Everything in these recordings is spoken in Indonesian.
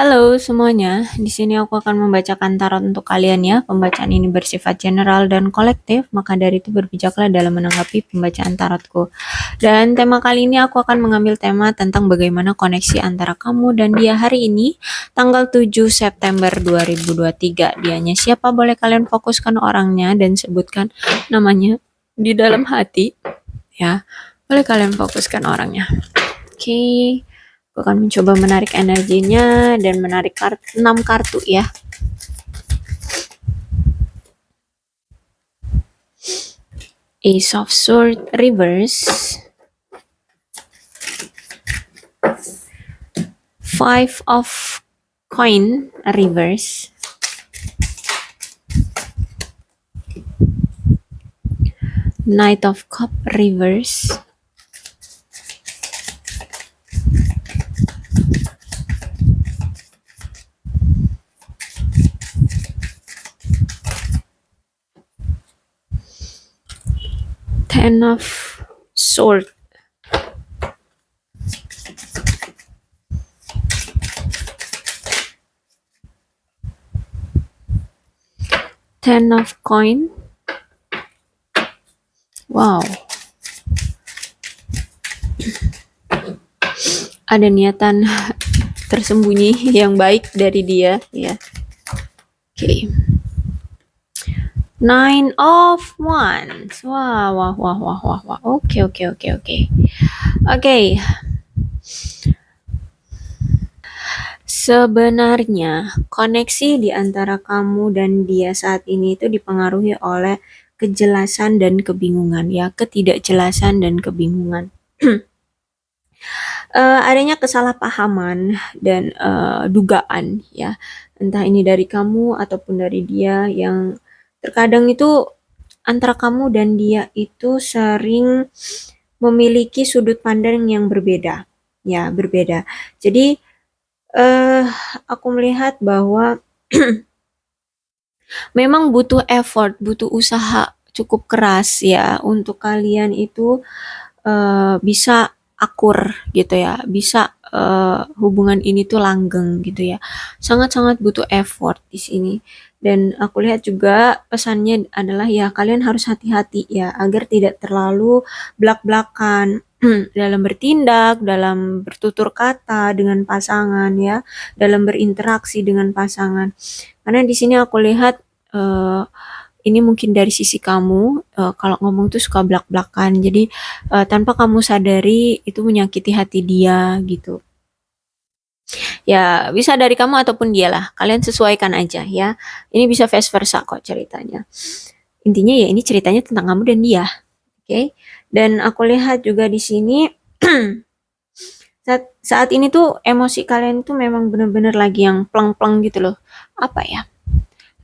Halo semuanya, di sini aku akan membacakan tarot untuk kalian ya. Pembacaan ini bersifat general dan kolektif, maka dari itu berbijaklah dalam menanggapi pembacaan tarotku. Dan tema kali ini aku akan mengambil tema tentang bagaimana koneksi antara kamu dan dia hari ini, tanggal 7 September 2023. Dianya siapa? Boleh kalian fokuskan orangnya dan sebutkan namanya di dalam hati ya. Boleh kalian fokuskan orangnya. Oke. Aku akan mencoba menarik energinya dan menarik 6 kartu ya. Ace of Swords reverse. Five of Coin reverse. Knight of Cup reverse. Ten of Swords. Ten of Coin. Wow. Ada niatan tersembunyi yang baik dari dia ya. Oke. Nine of Wands. Wah. Oke. Sebenarnya koneksi di antara kamu dan dia saat ini itu dipengaruhi oleh kejelasan dan kebingungan ya, ketidakjelasan dan kebingungan. Adanya kesalahpahaman dan dugaan ya, entah ini dari kamu ataupun dari dia, yang terkadang itu antara kamu dan dia itu sering memiliki sudut pandang yang berbeda ya, berbeda. Jadi aku melihat bahwa memang butuh effort, butuh usaha cukup keras ya untuk kalian itu bisa akur gitu ya, bisa hubungan ini tuh langgeng gitu ya. Sangat-sangat butuh effort di sini. Dan aku lihat juga pesannya adalah ya kalian harus hati-hati ya agar tidak terlalu blak-blakan dalam bertindak, dalam bertutur kata dengan pasangan ya, dalam berinteraksi dengan pasangan. Karena di sini aku lihat ini mungkin dari sisi kamu kalau ngomong tuh suka blak-blakan. Jadi tanpa kamu sadari itu menyakiti hati dia gitu. Ya bisa dari kamu ataupun dia lah. Kalian sesuaikan aja ya. Ini bisa vice versa kok ceritanya. Intinya ya ini ceritanya tentang kamu dan dia. Oke. Dan aku lihat juga di sini saat ini tuh emosi kalian tuh memang bener-bener lagi yang pleng-pleng gitu loh. Apa ya?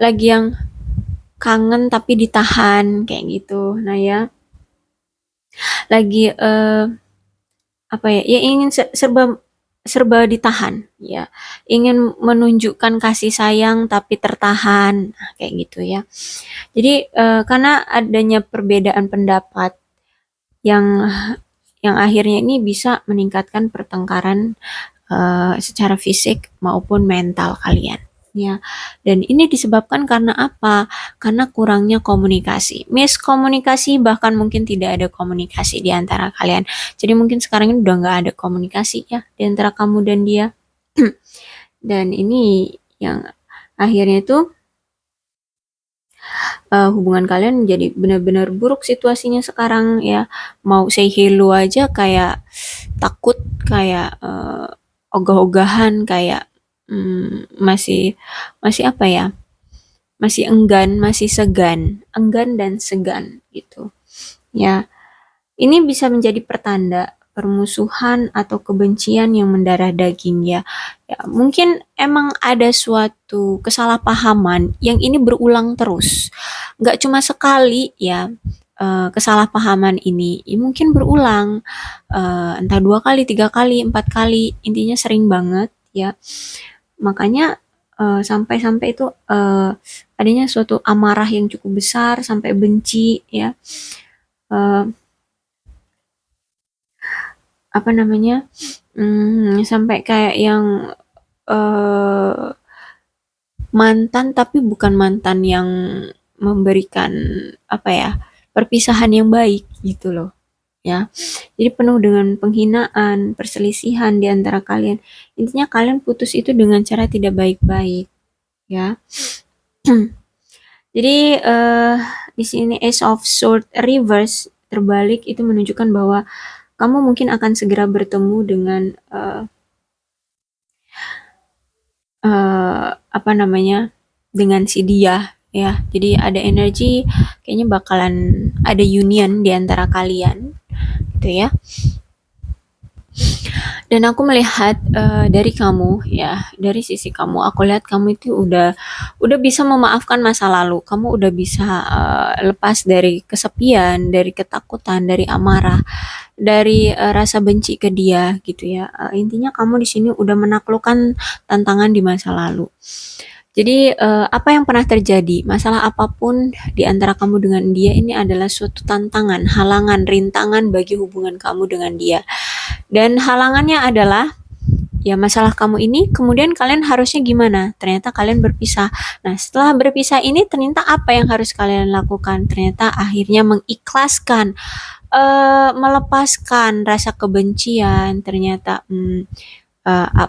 Lagi yang kangen tapi ditahan kayak gitu. Nah ya, lagi apa ya? Ya ingin serba serba ditahan ya. Ingin menunjukkan kasih sayang tapi tertahan. Nah, kayak gitu ya. Jadi karena adanya perbedaan pendapat yang akhirnya ini bisa meningkatkan pertengkaran secara fisik maupun mental kalian ya. Dan ini disebabkan karena apa? Karena kurangnya komunikasi, miskomunikasi, bahkan mungkin tidak ada komunikasi di antara kalian. Jadi mungkin sekarang ini udah nggak ada komunikasi ya di antara kamu dan dia. Dan ini yang akhirnya itu hubungan kalian jadi benar-benar buruk situasinya sekarang ya. Mau say hello aja kayak takut, kayak ogah-ogahan, kayak masih masih apa ya? Masih enggan, masih segan, enggan dan segan gitu. Ya, ini bisa menjadi pertanda permusuhan atau kebencian yang mendarah daging ya. Ya, mungkin emang ada suatu kesalahpahaman yang ini berulang terus. Nggak cuma sekali ya, kesalahpahaman ini mungkin berulang, entah 2 kali, 3 kali, 4 kali, intinya sering banget ya. Makanya sampai-sampai itu adanya suatu amarah yang cukup besar sampai benci ya. Eh, Apa namanya? Sampai kayak yang mantan tapi bukan mantan yang memberikan apa ya, perpisahan yang baik gitu loh ya. Jadi penuh dengan penghinaan, perselisihan di antara kalian. Intinya kalian putus itu dengan cara tidak baik-baik ya. Jadi di sini Ace of Swords reverse terbalik itu menunjukkan bahwa kamu mungkin akan segera bertemu dengan apa namanya, dengan si dia ya. Jadi ada energi kayaknya bakalan ada union di antara kalian gitu ya. Dan aku melihat dari kamu ya, dari sisi kamu, aku lihat kamu itu udah bisa memaafkan masa lalu. Kamu udah bisa lepas dari kesepian, dari ketakutan, dari amarah, dari rasa benci ke dia gitu ya. Intinya kamu di sini udah menaklukkan tantangan di masa lalu. Jadi apa yang pernah terjadi, masalah apapun di antara kamu dengan dia ini adalah suatu tantangan, halangan, rintangan bagi hubungan kamu dengan dia. Dan halangannya adalah ya masalah kamu ini, kemudian kalian harusnya gimana? Ternyata kalian berpisah. Nah, setelah berpisah ini ternyata apa yang harus kalian lakukan? Ternyata akhirnya mengikhlaskan, melepaskan rasa kebencian. Ternyata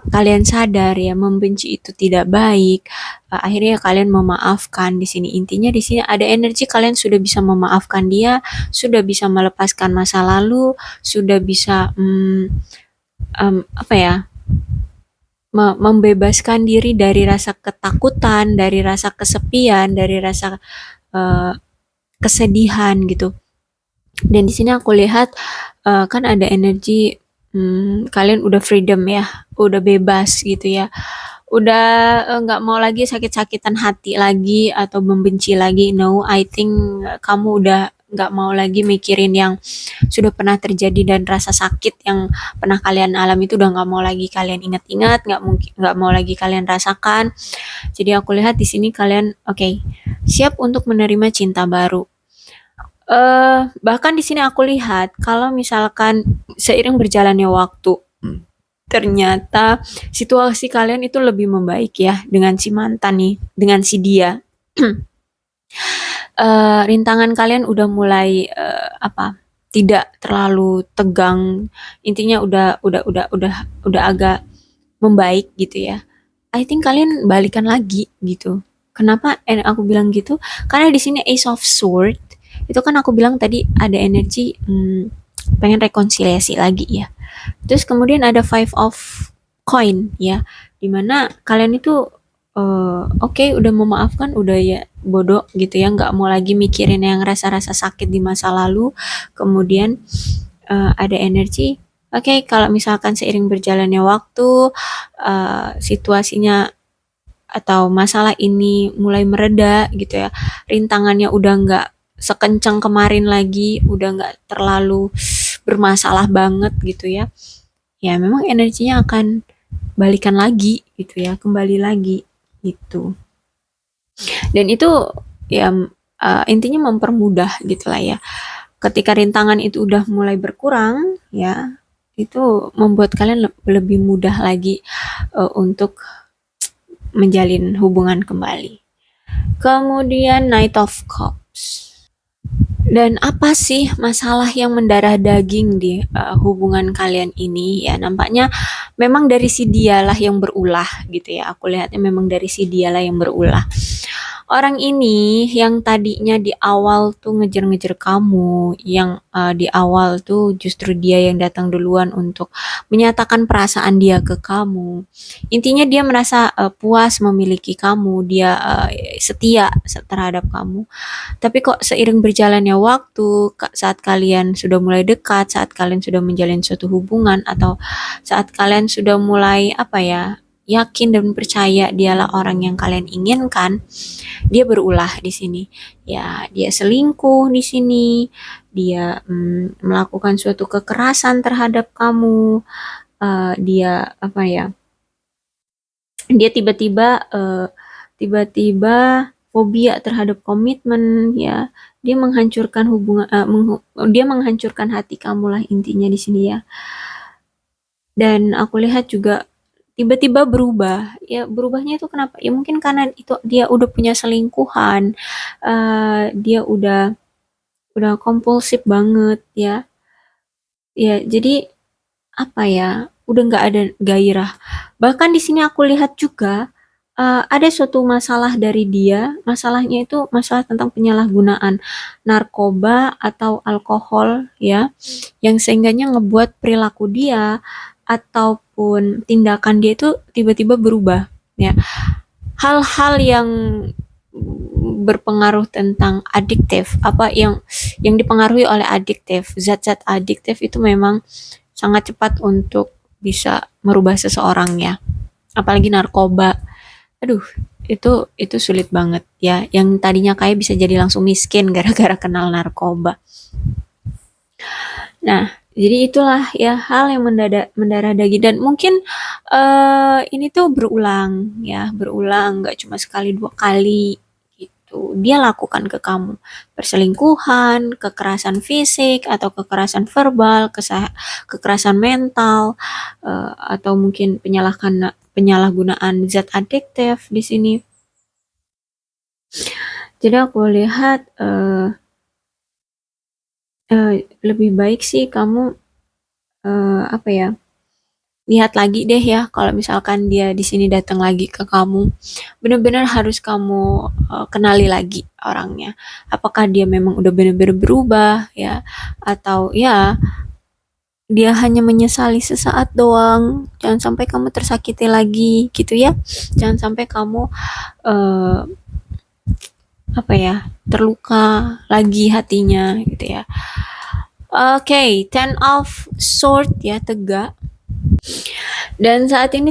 kalian sadar ya membenci itu tidak baik. Akhirnya kalian memaafkan di sini. Intinya di sini ada energi kalian sudah bisa memaafkan dia, sudah bisa melepaskan masa lalu, sudah bisa apa ya, membebaskan diri dari rasa ketakutan, dari rasa kesepian, dari rasa uh, kesedihan gitu. Dan di sini aku lihat kan ada energi kalian udah freedom ya, udah bebas gitu ya. Udah nggak mau lagi sakit-sakitan hati lagi atau membenci lagi. No, I think kamu udah nggak mau lagi mikirin yang sudah pernah terjadi dan rasa sakit yang pernah kalian alami itu udah nggak mau lagi kalian ingat-ingat, nggak mau lagi kalian rasakan. Jadi aku lihat di sini kalian oke, siap untuk menerima cinta baru. Bahkan di sini aku lihat kalau misalkan seiring berjalannya waktu, ternyata situasi kalian itu lebih membaik ya dengan si mantan nih, dengan si dia. Rintangan kalian udah mulai apa? Tidak terlalu tegang. Intinya udah agak membaik gitu ya. I think kalian balikan lagi gitu. Kenapa aku bilang gitu? Karena di sini Ace of Sword itu kan aku bilang tadi ada energi pengen rekonsiliasi lagi ya. Terus kemudian ada Five of Coin ya, dimana kalian itu oke, udah memaafkan, udah ya bodoh gitu ya, nggak mau lagi mikirin yang rasa-rasa sakit di masa lalu. Kemudian ada energi, oke, kalau misalkan seiring berjalannya waktu, situasinya atau masalah ini mulai mereda gitu ya, rintangannya udah nggak sekencang kemarin lagi, udah nggak terlalu bermasalah banget gitu ya. Ya memang energinya akan balikan lagi gitu ya, kembali lagi gitu. Dan itu ya intinya mempermudah gitu lah ya. Ketika rintangan itu udah mulai berkurang ya, itu membuat kalian lebih mudah lagi untuk menjalin hubungan kembali. Kemudian Knight of Cups. Dan apa sih masalah yang mendarah daging di hubungan kalian ini? Ya, nampaknya memang dari si dialah yang berulah gitu ya. Aku lihatnya memang dari si dialah yang berulah. Orang ini yang tadinya di awal tuh ngejar-ngejar kamu, yang di awal tuh justru dia yang datang duluan untuk menyatakan perasaan dia ke kamu. Intinya dia merasa puas memiliki kamu, dia setia terhadap kamu. Tapi kok seiring berjalannya waktu, saat kalian sudah mulai dekat, saat kalian sudah menjalin suatu hubungan, atau saat kalian sudah mulai apa ya, yakin dan percaya dialah orang yang kalian inginkan, dia berulah di sini. Ya, dia selingkuh di sini, dia melakukan suatu kekerasan terhadap kamu, dia apa ya? Dia tiba-tiba fobia terhadap komitmen ya. Dia menghancurkan hubungan dia menghancurkan hati kamu lah intinya di sini ya. Dan aku lihat juga tiba-tiba berubah. Ya berubahnya itu kenapa? Ya mungkin karena itu dia udah punya selingkuhan, dia udah kompulsif banget ya. Ya jadi apa ya, udah nggak ada gairah. Bahkan di sini aku lihat juga ada suatu masalah dari dia, masalahnya itu masalah tentang penyalahgunaan narkoba atau alkohol ya, yang sehingganya ngebuat perilaku dia ataupun tindakan dia itu tiba-tiba berubah ya. Hal-hal yang berpengaruh tentang adiktif, apa yang dipengaruhi oleh adiktif, zat-zat adiktif itu memang sangat cepat untuk bisa merubah seseorang ya. Apalagi narkoba. Aduh, itu sulit banget ya. Yang tadinya kaya bisa jadi langsung miskin gara-gara kenal narkoba. Nah, jadi itulah ya hal yang mendarah daging dan mungkin ini tuh berulang ya, berulang nggak cuma sekali dua kali gitu. Dia lakukan ke kamu perselingkuhan, kekerasan fisik atau kekerasan verbal, kekerasan mental atau mungkin penyalahgunaan zat adiktif di sini. Jadi aku lihat lebih baik sih kamu apa ya, lihat lagi deh ya kalau misalkan dia di sini datang lagi ke kamu, benar-benar harus kamu kenali lagi orangnya. Apakah dia memang udah benar-benar berubah ya, atau ya dia hanya menyesali sesaat doang. Jangan sampai kamu tersakiti lagi gitu ya. Jangan sampai kamu eh, apa ya, terluka lagi hatinya gitu ya. Oke, Ten of Sword ya, tegak. Dan saat ini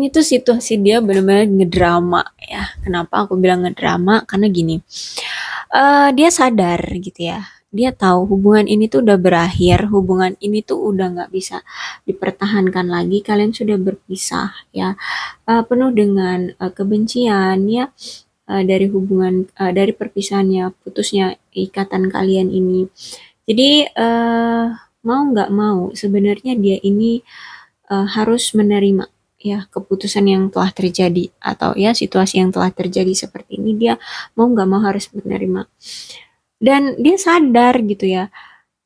tuh situasi dia benar-benar ngedrama ya. Kenapa aku bilang ngedrama? Karena gini, dia sadar gitu ya. Dia tahu hubungan ini tuh udah berakhir, hubungan ini tuh udah nggak bisa dipertahankan lagi. Kalian sudah berpisah ya, penuh dengan kebencian ya, dari perpisahannya, putusnya ikatan kalian ini. Jadi mau nggak mau sebenarnya dia ini harus menerima ya keputusan yang telah terjadi atau ya situasi yang telah terjadi seperti ini, dia mau nggak mau harus menerima dan dia sadar gitu ya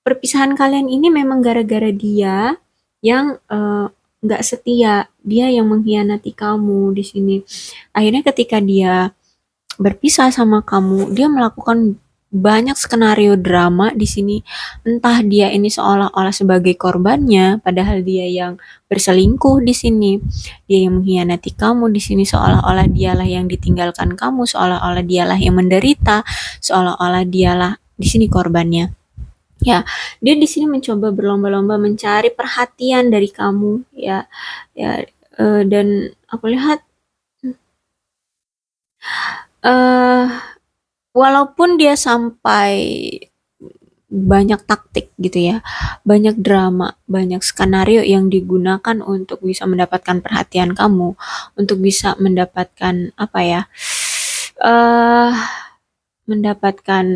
perpisahan kalian ini memang gara-gara dia yang nggak setia, dia yang mengkhianati kamu di sini. Akhirnya ketika dia berpisah sama kamu, dia melakukan banyak skenario drama di sini. Entah dia ini seolah-olah sebagai korbannya, padahal dia yang berselingkuh di sini. Dia yang mengkhianati kamu di sini, seolah-olah dialah yang ditinggalkan kamu, seolah-olah dialah yang menderita, seolah-olah dialah di sini korbannya. Ya, dia di sini mencoba berlomba-lomba mencari perhatian dari kamu, ya, ya, dan aku lihat eh walaupun dia sampai banyak taktik gitu ya, banyak drama, banyak skenario yang digunakan untuk bisa mendapatkan perhatian kamu, untuk bisa mendapatkan apa ya, eh mendapatkan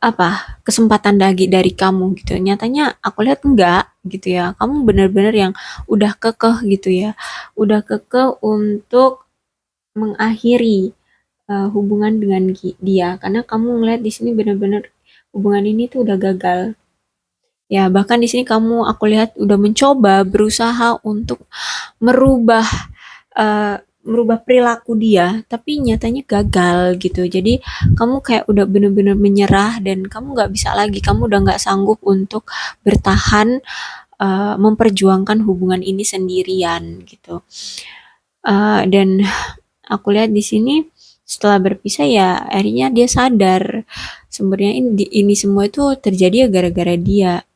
apa kesempatan lagi dari kamu gitu. Nyatanya aku lihat enggak gitu ya. Kamu benar-benar yang udah kekeh gitu ya, udah kekeh untuk mengakhiri hubungan dengan dia karena kamu ngeliat di sini benar-benar hubungan ini tuh udah gagal. Ya, bahkan di sini kamu aku lihat udah mencoba berusaha untuk merubah merubah perilaku dia, tapi nyatanya gagal gitu. Jadi kamu kayak udah bener-bener menyerah dan kamu nggak bisa lagi, kamu udah nggak sanggup untuk bertahan memperjuangkan hubungan ini sendirian gitu. Dan aku lihat di sini setelah berpisah ya akhirnya dia sadar sebenarnya ini semua itu terjadi ya gara-gara dia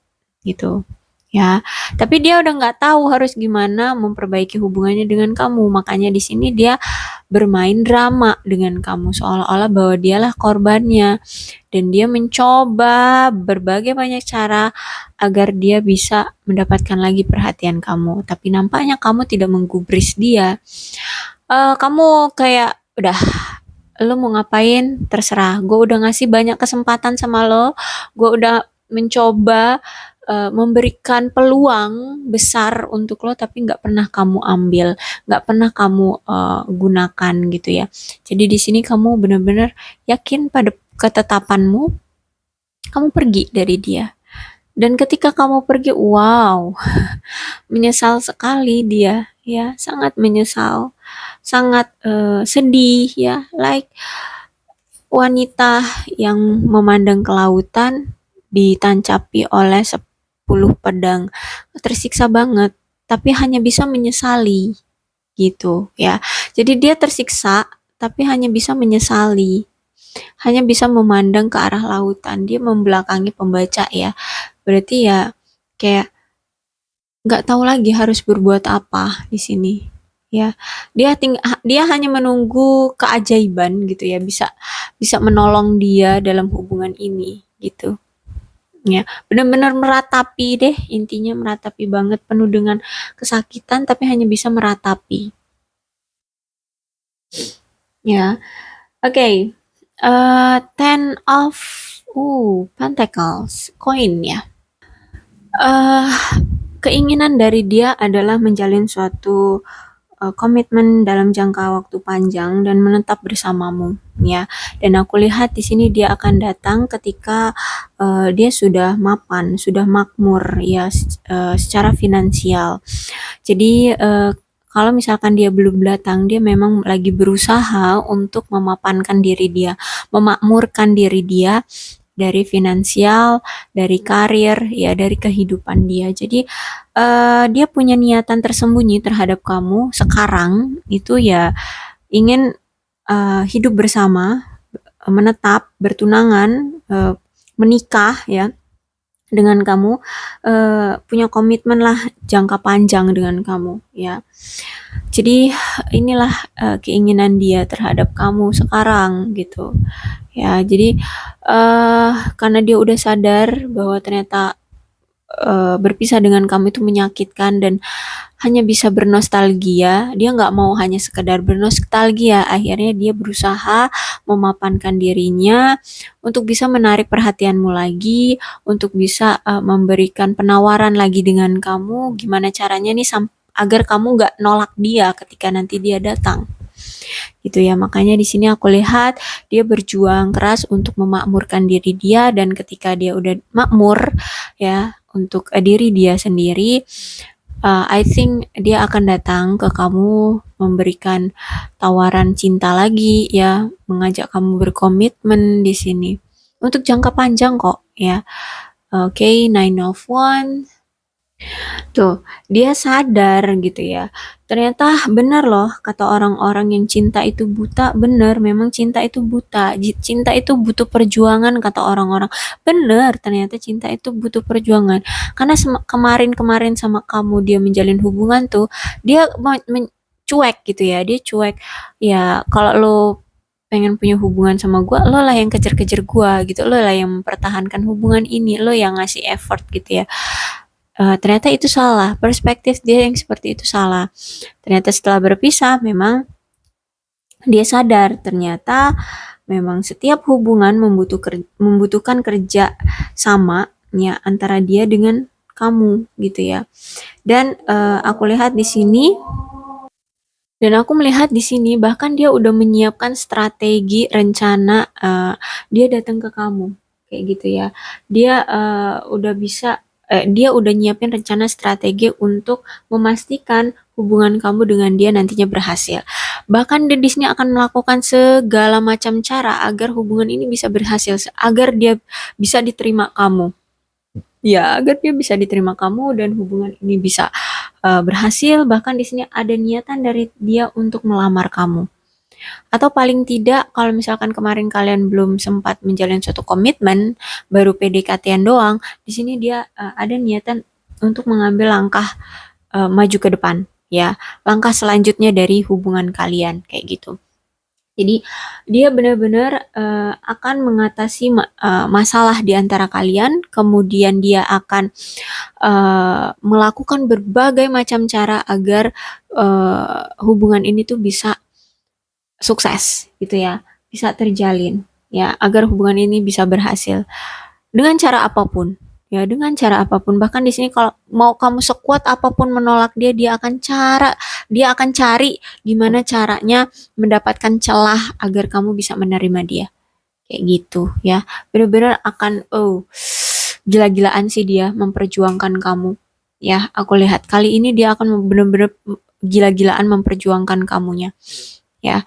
gitu ya, tapi dia udah nggak tahu harus gimana memperbaiki hubungannya dengan kamu, makanya di sini dia bermain drama dengan kamu seolah-olah bahwa dialah korbannya dan dia mencoba berbagai banyak cara agar dia bisa mendapatkan lagi perhatian kamu, tapi nampaknya kamu tidak menggubris dia. Kamu kayak udah, lo mau ngapain terserah, gue udah ngasih banyak kesempatan sama lo, gue udah mencoba memberikan peluang besar untuk lo tapi nggak pernah kamu ambil, nggak pernah kamu gunakan gitu ya. Jadi di sini kamu benar-benar yakin pada ketetapanmu, kamu pergi dari dia. Dan ketika kamu pergi, wow, menyesal sekali dia, ya, sangat menyesal, sangat sedih ya, like wanita yang memandang ke lautan ditancapi oleh 10 pedang, tersiksa banget, tapi hanya bisa menyesali gitu ya. Jadi dia tersiksa tapi hanya bisa menyesali, hanya bisa memandang ke arah lautan. Dia membelakangi pembaca ya. Berarti ya kayak nggak tahu lagi harus berbuat apa di sini. Ya, dia hanya menunggu keajaiban gitu ya, bisa bisa menolong dia dalam hubungan ini gitu. Ya, benar-benar meratapi deh, intinya meratapi banget, penuh dengan kesakitan tapi hanya bisa meratapi. Ya, oke. Ten of Pentacles, koin ya. Eh, Keinginan dari dia adalah menjalin suatu komitmen dalam jangka waktu panjang dan menetap bersamamu ya. Dan aku lihat di sini dia akan datang ketika dia sudah mapan, sudah makmur ya, secara finansial. Jadi kalau misalkan dia belum datang, dia memang lagi berusaha untuk memapankan diri dia, memakmurkan diri dia dari finansial, dari karir, ya dari kehidupan dia. Jadi dia punya niatan tersembunyi terhadap kamu sekarang itu ya, ingin hidup bersama, menetap, bertunangan, menikah ya dengan kamu, punya komitmen lah jangka panjang dengan kamu ya. Jadi inilah keinginan dia terhadap kamu sekarang gitu ya. Jadi karena dia udah sadar bahwa ternyata berpisah dengan kamu itu menyakitkan dan hanya bisa bernostalgia, dia nggak mau hanya sekedar bernostalgia, akhirnya dia berusaha memapankan dirinya untuk bisa menarik perhatianmu lagi, untuk bisa memberikan penawaran lagi dengan kamu, gimana caranya nih agar kamu nggak nolak dia ketika nanti dia datang. Gitu ya, makanya di sini aku lihat dia berjuang keras untuk memakmurkan diri dia, dan ketika dia udah makmur ya untuk diri dia sendiri, I think dia akan datang ke kamu memberikan tawaran cinta lagi ya, mengajak kamu berkomitmen di sini untuk jangka panjang kok ya. Oke, Nine of Wands. Tuh, dia sadar gitu ya. Ternyata benar loh kata orang-orang yang cinta itu buta, benar, memang cinta itu buta. Cinta itu butuh perjuangan kata orang-orang. Benar, ternyata cinta itu butuh perjuangan. Karena kemarin-kemarin sama kamu dia menjalin hubungan tuh, dia cuek gitu ya. Dia cuek. Ya, kalau lo pengen punya hubungan sama gua, lo lah yang kejar-kejar gua gitu. Lo lah yang mempertahankan hubungan ini, lo yang ngasih effort gitu ya. Ternyata itu salah, perspektif dia yang seperti itu salah. Ternyata setelah berpisah memang dia sadar ternyata memang setiap hubungan membutuhkan kerja sama ya antara dia dengan kamu gitu ya. Dan aku lihat di sini, dan aku melihat di sini bahkan dia udah menyiapkan strategi rencana dia datang ke kamu kayak gitu ya. Dia dia udah nyiapin rencana strategi untuk memastikan hubungan kamu dengan dia nantinya berhasil. Bahkan dia di sini akan melakukan segala macam cara agar hubungan ini bisa berhasil, agar dia bisa diterima kamu. Ya, agar dia bisa diterima kamu dan hubungan ini bisa berhasil. Bahkan di sini ada niatan dari dia untuk melamar kamu. Atau paling tidak kalau misalkan kemarin kalian belum sempat menjalin suatu komitmen, baru PDKT-an doang, di sini dia ada niatan untuk mengambil langkah maju ke depan, ya. Langkah selanjutnya dari hubungan kalian kayak gitu. Jadi dia benar-benar akan mengatasi masalah di antara kalian, kemudian dia akan melakukan berbagai macam cara agar hubungan ini tuh bisa sukses gitu ya, bisa terjalin ya, agar hubungan ini bisa berhasil dengan cara apapun Ya, dengan cara apapun. Bahkan di sini kalau mau kamu sekuat apapun menolak dia, dia akan cari gimana caranya mendapatkan celah agar kamu bisa menerima dia. Kayak gitu ya. Bener-bener akan gila-gilaan sih dia memperjuangkan kamu. Ya, aku lihat kali ini dia akan bener-bener gila-gilaan memperjuangkan kamunya. Ya,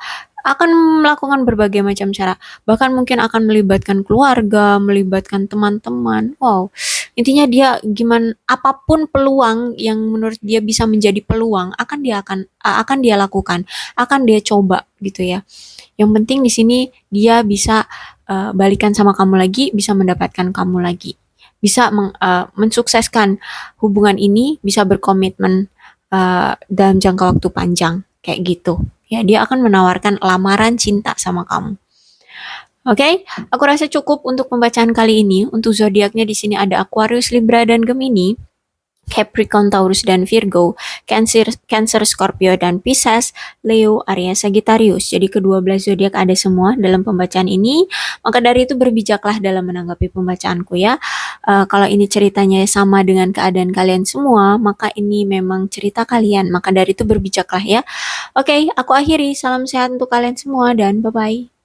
akan melakukan berbagai macam cara. Bahkan mungkin akan melibatkan keluarga, melibatkan teman-teman. Wow, intinya dia gimana apapun peluang yang menurut dia bisa menjadi peluang akan dia lakukan, akan dia coba gitu ya. Yang penting di sini dia bisa balikan sama kamu lagi, bisa mendapatkan kamu lagi, bisa mensukseskan hubungan ini, bisa berkomitmen dalam jangka waktu panjang kayak gitu. Ya, dia akan menawarkan lamaran cinta sama kamu. Oke, okay? Aku rasa cukup untuk pembacaan kali ini. Untuk zodiaknya di sini ada Aquarius, Libra, dan Gemini. Capricorn, Taurus, dan Virgo, Cancer, Scorpio, dan Pisces, Leo, Aries, Sagittarius. Jadi ke-12 zodiak ada semua dalam pembacaan ini. Maka dari itu berbijaklah dalam menanggapi pembacaanku ya. Kalau ini ceritanya sama dengan keadaan kalian semua, maka ini memang cerita kalian. Maka dari itu berbijaklah ya. Oke, aku akhiri. Salam sehat untuk kalian semua dan bye-bye.